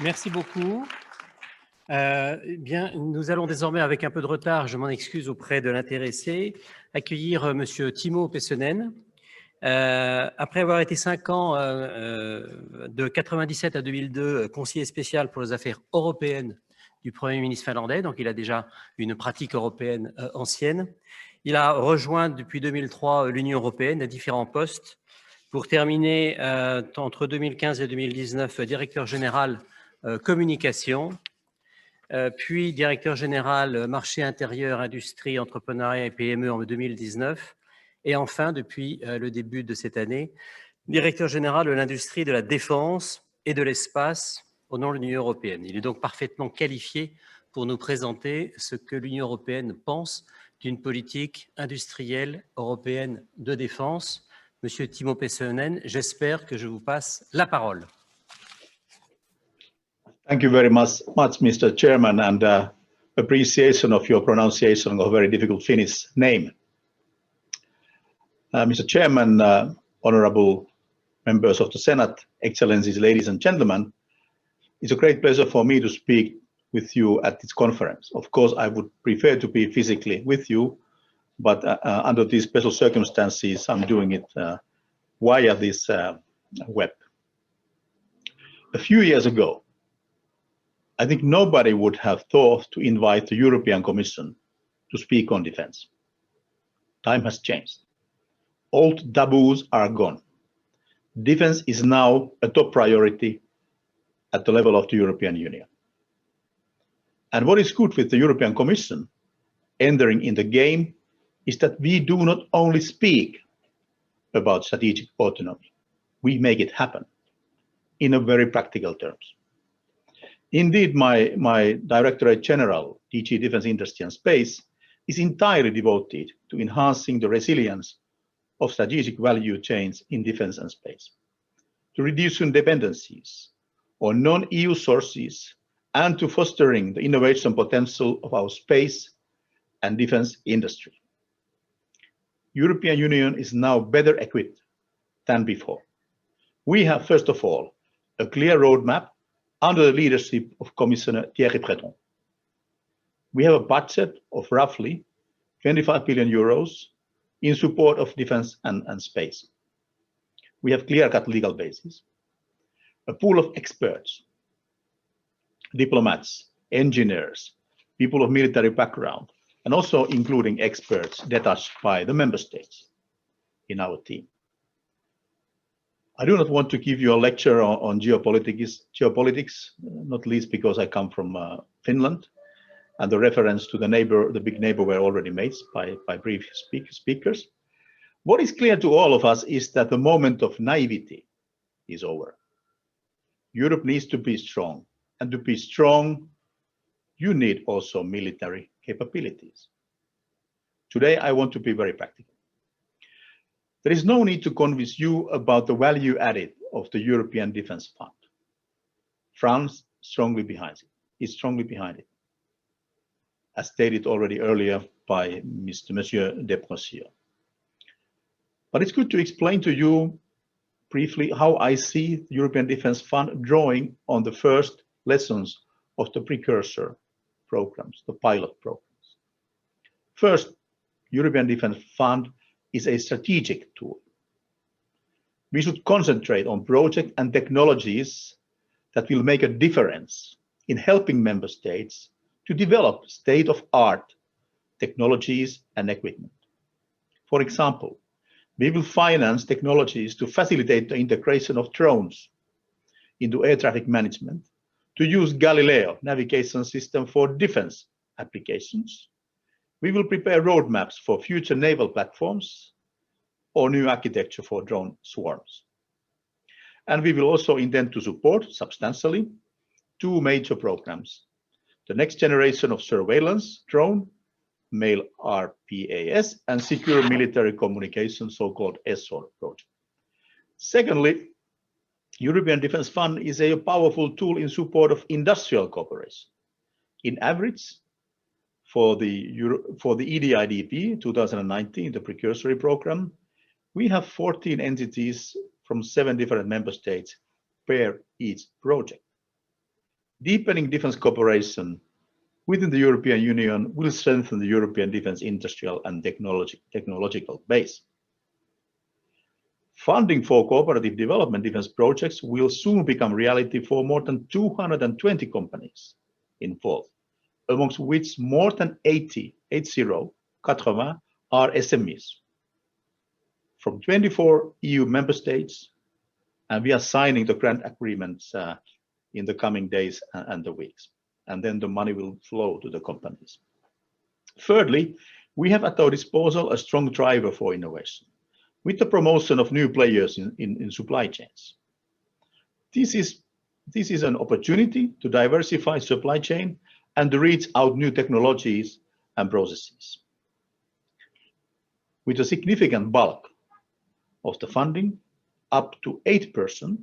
Merci beaucoup. Bien, nous allons désormais, avec un peu de retard, je m'en excuse auprès de l'intéressé, accueillir Monsieur Timo Pesonen. Après avoir été 5 ans, de 97 à 2002, conseiller spécial pour les affaires européennes du Premier ministre finlandais, donc il a déjà une pratique européenne ancienne. Il a rejoint depuis 2003 l'Union européenne à différents postes, pour terminer entre 2015 et 2019 directeur général communication, puis directeur général marché intérieur, industrie, entrepreneuriat et PME en 2019, et enfin, depuis le début de cette année, directeur général de l'industrie de la défense et de l'espace au nom de l'Union européenne. Il est donc parfaitement qualifié pour nous présenter ce que l'Union européenne pense d'une politique industrielle européenne de défense. Monsieur Timo Pesonen, j'espère que je vous passe la parole. Thank you very much, Mr. Chairman, and appreciation of your pronunciation of a very difficult Finnish name. Mr. Chairman, honorable members of the Senate, excellencies, ladies and gentlemen, it's a great pleasure for me to speak with you at this conference. Of course, I would prefer to be physically with you, but under these special circumstances, I'm doing it via this web. A few years ago, I think nobody would have thought to invite the European Commission to speak on defense. Time has changed. Old taboos are gone. Defense is now a top priority at the level of the European Union. And what is good with the European Commission entering in the game is that we do not only speak about strategic autonomy, we make it happen in a very practical terms. Indeed, my Directorate General, DG Defense, Industry and Space, is entirely devoted to enhancing the resilience of strategic value chains in defense and space, to reducing dependencies on non-EU sources, and to fostering the innovation potential of our space and defense industry. European Union is now better equipped than before. We have, first of all, a clear roadmap under the leadership of Commissioner Thierry Breton. We have a budget of roughly 25 billion euros in support of defense and space. We have clear-cut legal basis, a pool of experts, diplomats, engineers, people of military background, and also including experts detached by the member states in our team. I do not want to give you a lecture on geopolitics, not least because I come from Finland, and the reference to the big neighbor were already made by previous speakers. What is clear to all of us is that the moment of naivety is over. Europe needs to be strong, and to be strong, you need also military capabilities. Today, I want to be very practical. There is no need to convince you about the value added of the European Defence Fund. France is strongly behind it, as stated already earlier by Monsieur de Boissieu. But it's good to explain to you briefly how I see the European Defence Fund drawing on the first lessons of the precursor programs, the pilot programs. First, European Defence Fund is a strategic tool. We should concentrate on projects and technologies that will make a difference in helping member states to develop state-of-art technologies and equipment. For example, we will finance technologies to facilitate the integration of drones into air traffic management, to use Galileo navigation system for defense applications. We will prepare roadmaps for future naval platforms or new architecture for drone swarms. And we will also intend to support substantially two major programs: the next generation of surveillance drone, MALE RPAS, and secure military communication, so-called SOR project. Secondly, European Defence Fund is a powerful tool in support of industrial cooperation. In average, for the EDIDP 2019, the precursory program, we have 14 entities from 7 different member states per each project. Deepening defense cooperation within the European Union will strengthen the European defense industrial and technological base. Funding for cooperative development defense projects will soon become reality for more than 220 companies involved, amongst which more than 80 are SMEs from 24 EU member states, and we are signing the grant agreements in the coming days and the weeks, and then the money will flow to the companies. Thirdly, we have at our disposal a strong driver for innovation with the promotion of new players in supply chains. This is an opportunity to diversify supply chain and to reach out new technologies and processes. With a significant bulk of the funding, up to 8%,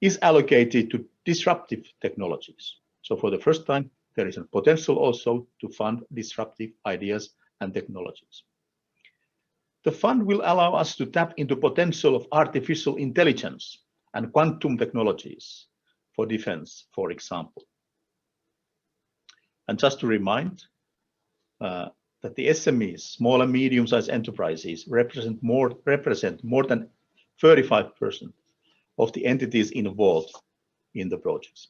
is allocated to disruptive technologies. So for the first time, there is a potential also to fund disruptive ideas and technologies. The fund will allow us to tap into potential of artificial intelligence and quantum technologies for defense, for example. And just to remind that the SMEs, small and medium-sized enterprises, represent more than 35% of the entities involved in the projects.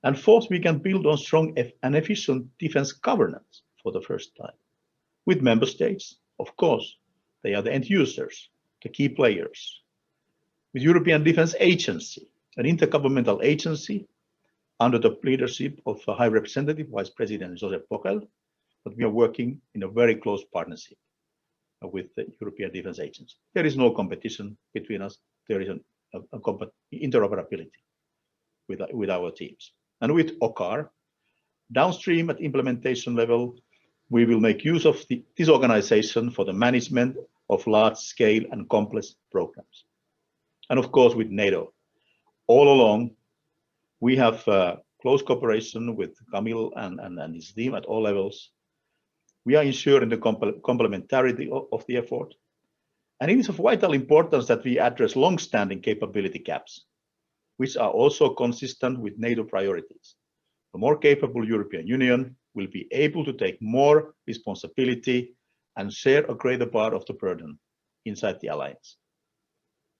And fourth, we can build on strong and efficient defense governance for the first time. With member states, of course, they are the end users, the key players. With European Defence Agency, an intergovernmental agency under the leadership of High Representative Vice President Josep Borrell, but we are working in a very close partnership with the European Defence Agency. There is no competition between us. There is an interoperability with our teams. And with OCCAR, downstream at implementation level, we will make use of this organization for the management of large-scale and complex programs. And of course, with NATO. All along, we have close cooperation with Camille and his team at all levels. We are ensuring the complementarity of the effort. And it is of vital importance that we address long-standing capability gaps, which are also consistent with NATO priorities. A more capable European Union will be able to take more responsibility and share a greater part of the burden inside the alliance.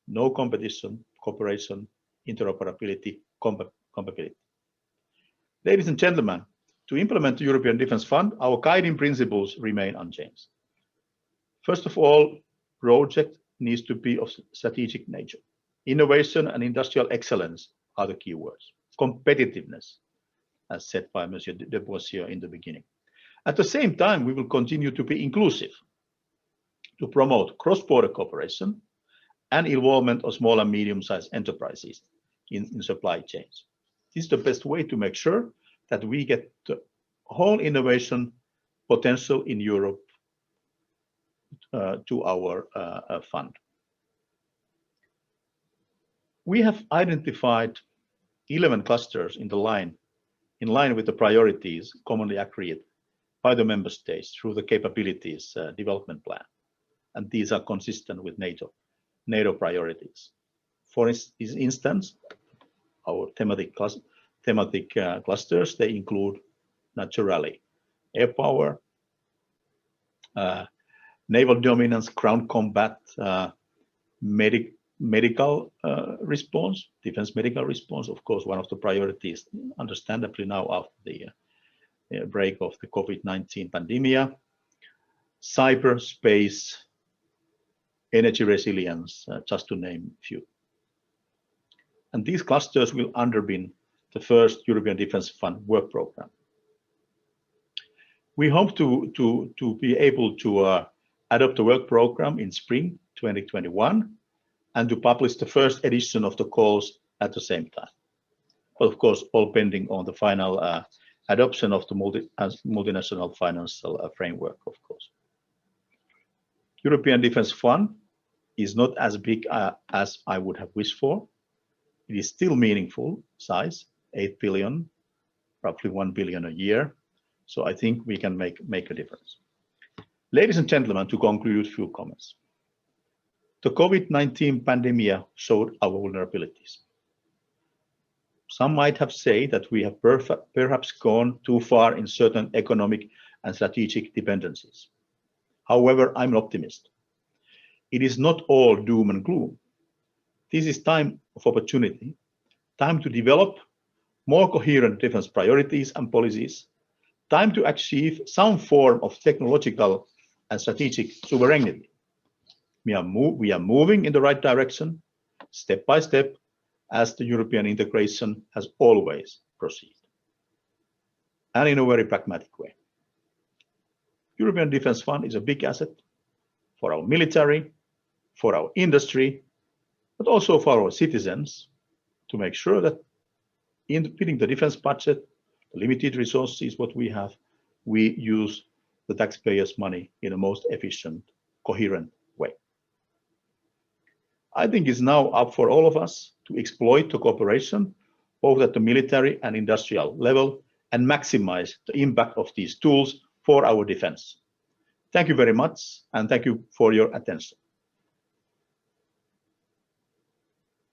No competition, cooperation, interoperability, compatibility. Ladies and gentlemen, to implement the European Defence Fund, our guiding principles remain unchanged. First of all, project needs to be of strategic nature. Innovation and industrial excellence are the key words. Competitiveness, as said by Monsieur de Boissieu in the beginning. At the same time, we will continue to be inclusive, to promote cross-border cooperation and involvement of small and medium-sized enterprises in supply chains. This is the best way to make sure that we get the whole innovation potential in Europe to our fund. We have identified 11 clusters in line with the priorities commonly agreed by the member states through the capabilities development plan. And these are consistent with NATO priorities. For instance, our thematic clusters, they include naturally air power, naval dominance, ground combat, medical response, defense medical response, of course, one of the priorities, understandably now after the break of the COVID-19 pandemic, cyberspace, energy resilience, just to name a few. And these clusters will underpin the first European Defence Fund work program. We hope to be able to adopt the work program in spring 2021 and to publish the first edition of the calls at the same time. But of course, all pending on the final adoption of the multinational financial framework, of course. European Defence Fund is not as big as I would have wished for. It is still meaningful size, 8 billion, roughly 1 billion a year. So I think we can make a difference. Ladies and gentlemen, to conclude, a few comments. The COVID-19 pandemic showed our vulnerabilities. Some might have said that we have perhaps gone too far in certain economic and strategic dependencies. However, I'm an optimist. It is not all doom and gloom. This is time of opportunity, time to develop more coherent defense priorities and policies, time to achieve some form of technological and strategic sovereignty. We are moving in the right direction, step by step, as the European integration has always proceeded, and in a very pragmatic way. European Defence Fund is a big asset for our military, for our industry, but also for our citizens, to make sure that in fitting the defense budget, the limited resources what we have, we use the taxpayers' money in the most efficient, coherent way. I think it's now up for all of us to exploit the cooperation, both at the military and industrial level, and maximize the impact of these tools for our defense. Thank you very much, and thank you for your attention.